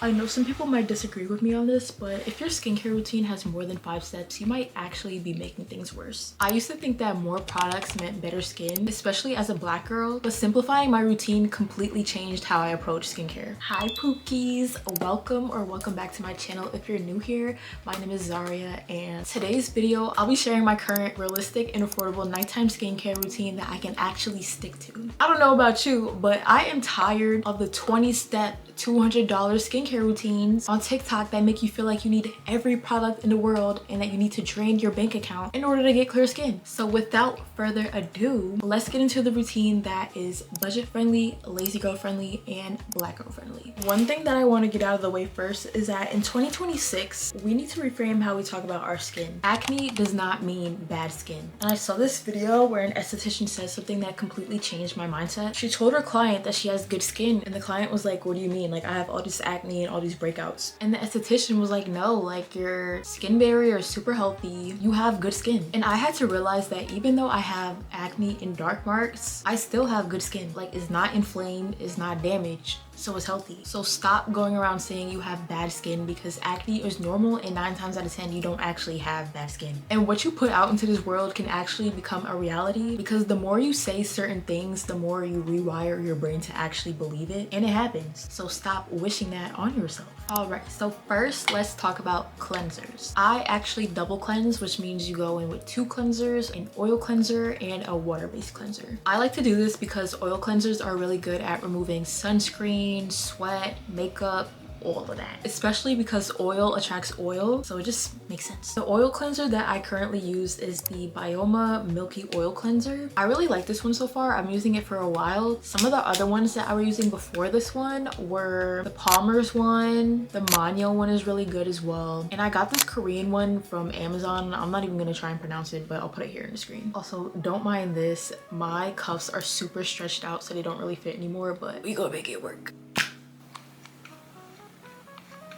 I know some people might disagree with me on this, but if your skincare routine has more than 5 steps, you might actually be making things worse. I used to think that more products meant better skin, especially as a black girl, but simplifying my routine completely changed how I approach skincare. Hi Pookies, welcome back to my channel. If you're new here, my name is Zaria, and today's video, I'll be sharing my current realistic and affordable nighttime skincare routine that I can actually stick to. I don't know about you, but I am tired of the 20-step, $200 skincare routines on TikTok that make you feel like you need every product in the world and that you need to drain your bank account in order to get clear skin. So without further ado, let's get into the routine that is budget friendly, lazy girl friendly, and black girl friendly. One thing that I want to get out of the way first is that in 2026, we need to reframe how we talk about our skin. Acne does not mean bad skin. And I saw this video where an esthetician said something that completely changed my mindset. She told her client that she has good skin, and the client was like, what do you mean? Like, I have all this acne and all these breakouts. And the esthetician was like, no, like your skin barrier is super healthy. You have good skin. And I had to realize that even though I have acne and dark marks, I still have good skin. Like, it's not inflamed, it's not damaged, so it's healthy. So stop going around saying you have bad skin, because acne is normal and 9 times out of 10 you don't actually have bad skin. And what you put out into this world can actually become a reality, because the more you say certain things, the more you rewire your brain to actually believe it, and it happens. So stop wishing that on yourself. Alright, so first let's talk about cleansers. I actually double cleanse, which means you go in with 2 cleansers, an oil cleanser and a water-based cleanser. I like to do this because oil cleansers are really good at removing sunscreen, sweat, makeup, all of that, especially because oil attracts oil, so it just makes sense. The oil cleanser that I currently use is the Bioma Milky Oil Cleanser. I really like this one so far. I'm using it for a while. Some of the other ones that I was using before this one were the Palmer's one. The Manyo one is really good as well. And I got this Korean one from Amazon. I'm not even gonna try and pronounce it, but I'll put it here in the screen. Also, don't mind this. My cuffs are super stretched out, so they don't really fit anymore, but we gonna make it work.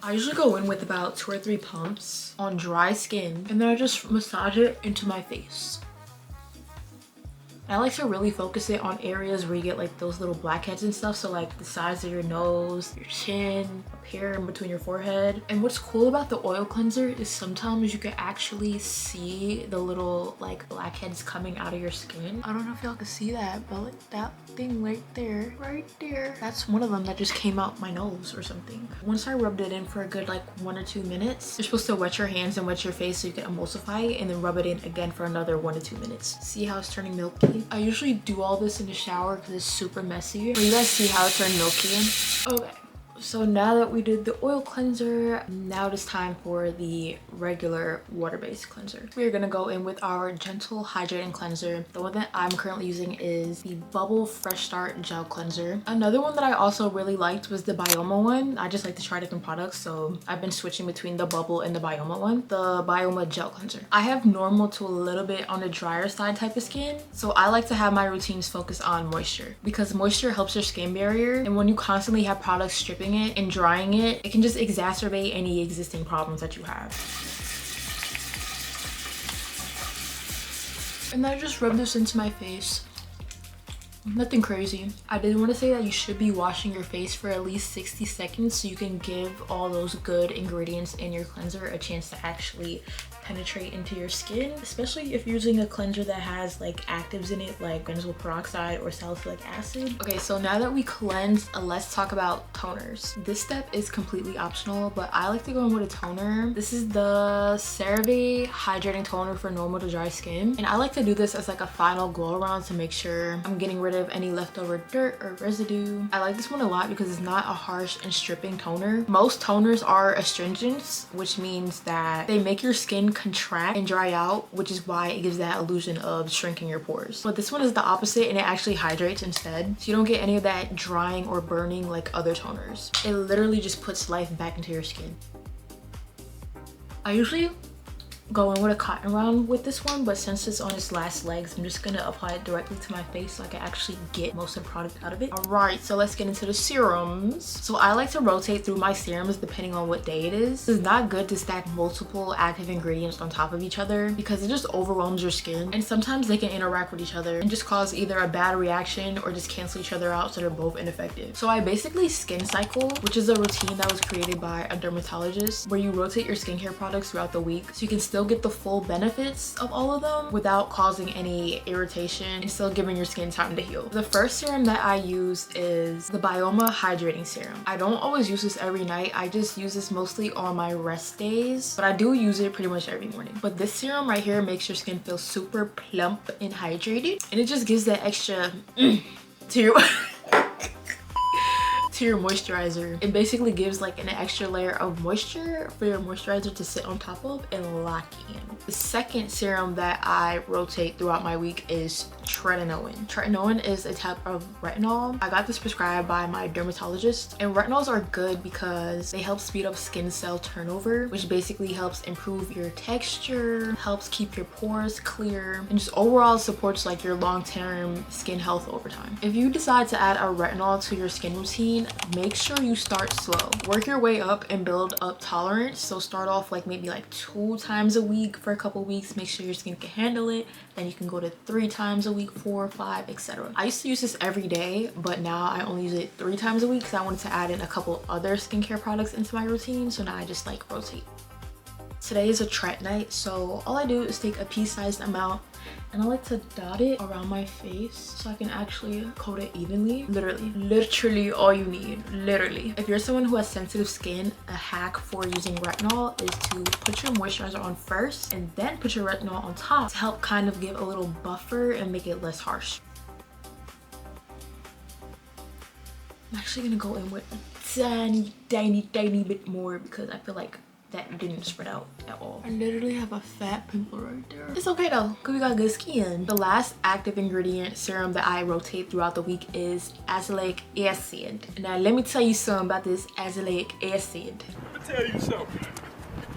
I usually go in with about 2 or 3 pumps on dry skin, and then I just massage it into my face. I like to really focus it on areas where you get like those little blackheads and stuff, so like the sides of your nose, your chin, up here in between your forehead. And what's cool about the oil cleanser is sometimes you can actually see the little like blackheads coming out of your skin. I don't know if y'all can see that, but like that thing right there, that's one of them that just came out my nose or something. Once I rubbed it in for a good like 1 or 2 minutes, you're supposed to wet your hands and wet your face so you can emulsify it, and then rub it in again for another 1 to 2 minutes. See how it's turning milky? I usually do all this in the shower because it's super messy. But you guys see how it turned milky? Okay. So now that we did the oil cleanser, now it's time for the regular water-based cleanser. We are gonna go in with our gentle hydrating cleanser. The one that I'm currently using is the Bubble Fresh Start Gel Cleanser. Another one that I also really liked was the Bioma one. I just like to try different products, so I've been switching between the Bubble and the Bioma one. The Bioma Gel Cleanser. I have normal to a little bit on the drier side type of skin, so I like to have my routines focus on moisture, because moisture helps your skin barrier, and when you constantly have products stripping it and drying it, it can just exacerbate any existing problems that you have. And I just rub this into my face. Nothing crazy. I did want to say that you should be washing your face for at least 60 seconds so you can give all those good ingredients in your cleanser a chance to actually penetrate into your skin, especially if you're using a cleanser that has like actives in it like benzoyl peroxide or salicylic acid. Okay, so now that we cleansed, let's talk about toners. This step is completely optional, but I like to go in with a toner. This is the CeraVe Hydrating Toner for normal to dry skin, and I like to do this as like a final glow around to make sure I'm getting rid of any leftover dirt or residue. I like this one a lot because it's not a harsh and stripping toner. Most toners are astringents, which means that they make your skin contract and dry out, which is why it gives that illusion of shrinking your pores. But this one is the opposite, and it actually hydrates instead, so you don't get any of that drying or burning like other toners. It literally just puts life back into your skin. I usually go in with a cotton round with this one, but since it's on its last legs, I'm just gonna apply it directly to my face so I can actually get most of the product out of it. All right, so let's get into the serums. So I like to rotate through my serums depending on what day it is. It's not good to stack multiple active ingredients on top of each other because it just overwhelms your skin, and sometimes they can interact with each other and just cause either a bad reaction or just cancel each other out, so they're both ineffective. So I basically skin cycle, which is a routine that was created by a dermatologist where you rotate your skincare products throughout the week so you can still get the full benefits of all of them without causing any irritation and still giving your skin time to heal. The first serum that I use is the Bioma Hydrating Serum. I don't always use this every night. I just use this mostly on my rest days, but I do use it pretty much every morning. But this serum right here makes your skin feel super plump and hydrated, and it just gives that extra to your to your moisturizer. It basically gives like an extra layer of moisture for your moisturizer to sit on top of and lock in. The second serum that I rotate throughout my week is tretinoin. Tretinoin is a type of retinol. I got this prescribed by my dermatologist, and retinols are good because they help speed up skin cell turnover, which basically helps improve your texture, helps keep your pores clear, and just overall supports like your long-term skin health over time. If you decide to add a retinol to your skin routine, make sure you start slow. Work your way up and build up tolerance. So start off like maybe like 2 times a week for a couple weeks. Make sure your skin can handle it. Then you can go to 3 times a week, 4, 5, etc. I used to use this every day, but now I only use it 3 times a week because I wanted to add in a couple other skincare products into my routine. So now I just like rotate. Today is a tret night, so all I do is take a pea-sized amount and I like to dot it around my face so I can actually coat it evenly. Literally all you need, literally. If you're someone who has sensitive skin, a hack for using retinol is to put your moisturizer on first and then put your retinol on top to help kind of give a little buffer and make it less harsh. I'm actually gonna go in with a tiny bit more because I feel like that didn't spread out at all. I literally have a fat pimple right there. It's okay though, because we got good skin. The last active ingredient serum that I rotate throughout the week is azelaic acid. Now let me tell you something about this azelaic acid. Let me tell you something.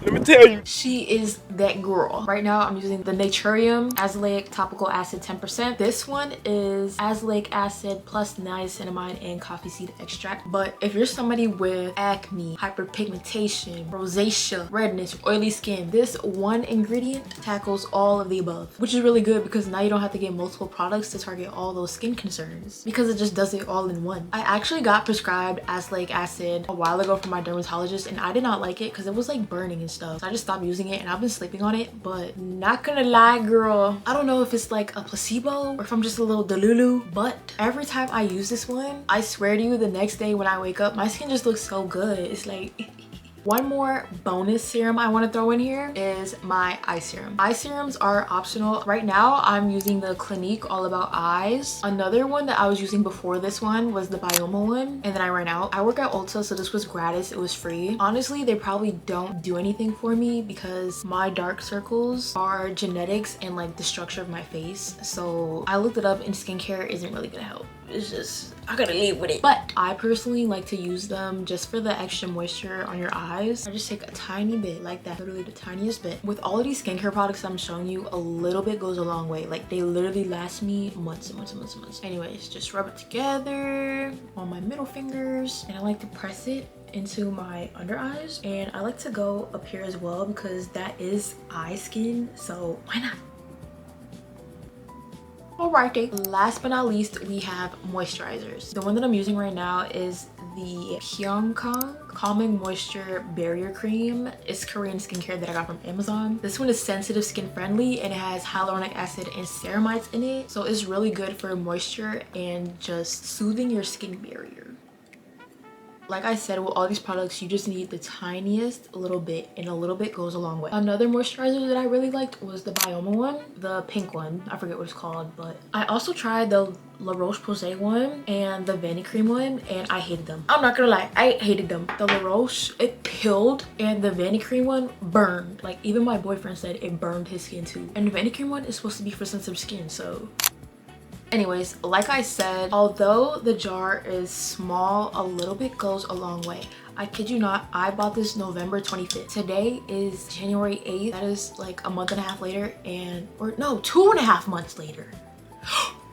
Let me tell you. She is that girl. Right now I'm using the Naturium Azelaic Topical Acid 10%. This one is azelaic acid plus niacinamide and coffee seed extract. But if you're somebody with acne, hyperpigmentation, rosacea, redness, oily skin, this one ingredient tackles all of the above, which is really good because now you don't have to get multiple products to target all those skin concerns because it just does it all in one. I actually got prescribed azelaic acid a while ago from my dermatologist and I did not like it because it was like burning and stuff. So I just stopped using it and I've been sleeping on it, but not gonna lie girl, I don't know if it's like a placebo or if I'm just a little delulu, but every time I use this one, I swear to you, the next day when I wake up, my skin just looks so good. It's like one more bonus serum I want to throw in here is my eye serum. Eye serums are optional. Right now I'm using the Clinique All About Eyes. Another one that I was using before this one was the Bioma one, and then I ran out. I work at Ulta, so this was gratis, it was free. Honestly, they probably don't do anything for me because my dark circles are genetics and like the structure of my face. So I looked it up and skincare isn't really gonna help. It's just, I gotta live with it. But I personally like to use them just for the extra moisture on your eyes. I just take a tiny bit like that, literally the tiniest bit. With all of these skincare products I'm showing you, a little bit goes a long way. Like they literally last me months and months and months and months. Anyways, just rub it together on my middle fingers and I like to press it into my under eyes, and I like to go up here as well because that is eye skin, so why not? Alrighty, last but not least, we have moisturizers. The one that I'm using right now is the Hyungkang Calming Moisture Barrier Cream. It's Korean skincare that I got from Amazon. This one is sensitive skin friendly and it has hyaluronic acid and ceramides in it. So it's really good for moisture and just soothing your skin barrier. Like I said, with all these products, you just need the tiniest little bit, and a little bit goes a long way. Another moisturizer that I really liked was the Bioma one, the pink one. I forget what it's called, but I also tried the La Roche-Posay one and the Vanicream one, and I hated them. I'm not gonna lie, I hated them. The La Roche, it peeled, and the Vanicream one burned. Like even my boyfriend said it burned his skin too. And the Vanicream one is supposed to be for sensitive skin, so. Anyways, like I said, although the jar is small, a little bit goes a long way. I kid you not, I bought this November 25th. Today is January 8th. That is like a month and a half later, or no, 2.5 months later.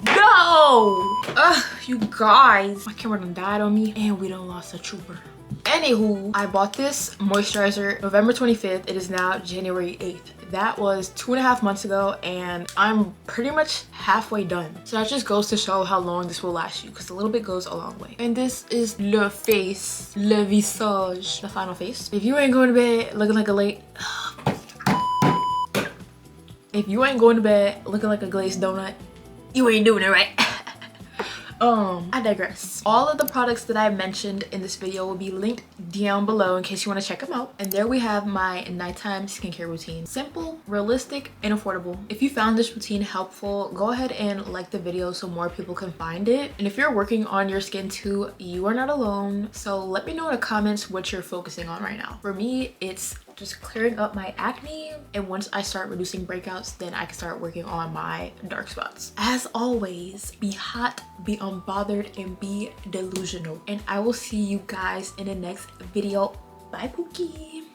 No! Ugh, you guys. My camera done died on me and we done lost a trooper. Anywho, I bought this moisturizer November 25th. It is now January 8th. That was 2.5 months ago and I'm pretty much halfway done. So that just goes to show how long this will last you, because a little bit goes a long way. And this is le face, le visage, the final face. If you ain't going to bed looking like a if you ain't going to bed looking like a glazed donut, you ain't doing it right. I digress. All of the products that I mentioned in this video will be linked down below in case you want to check them out. And there we have my nighttime skincare routine. Simple, realistic, and affordable. If you found this routine helpful, go ahead and like the video so more people can find it. And if you're working on your skin too, you are not alone. So let me know in the comments what you're focusing on right now. For me, it's just clearing up my acne, and once I start reducing breakouts, then I can start working on my dark spots. As always, be hot, be unbothered, and be delusional. And I will see you guys in the next video. Bye, Pookie.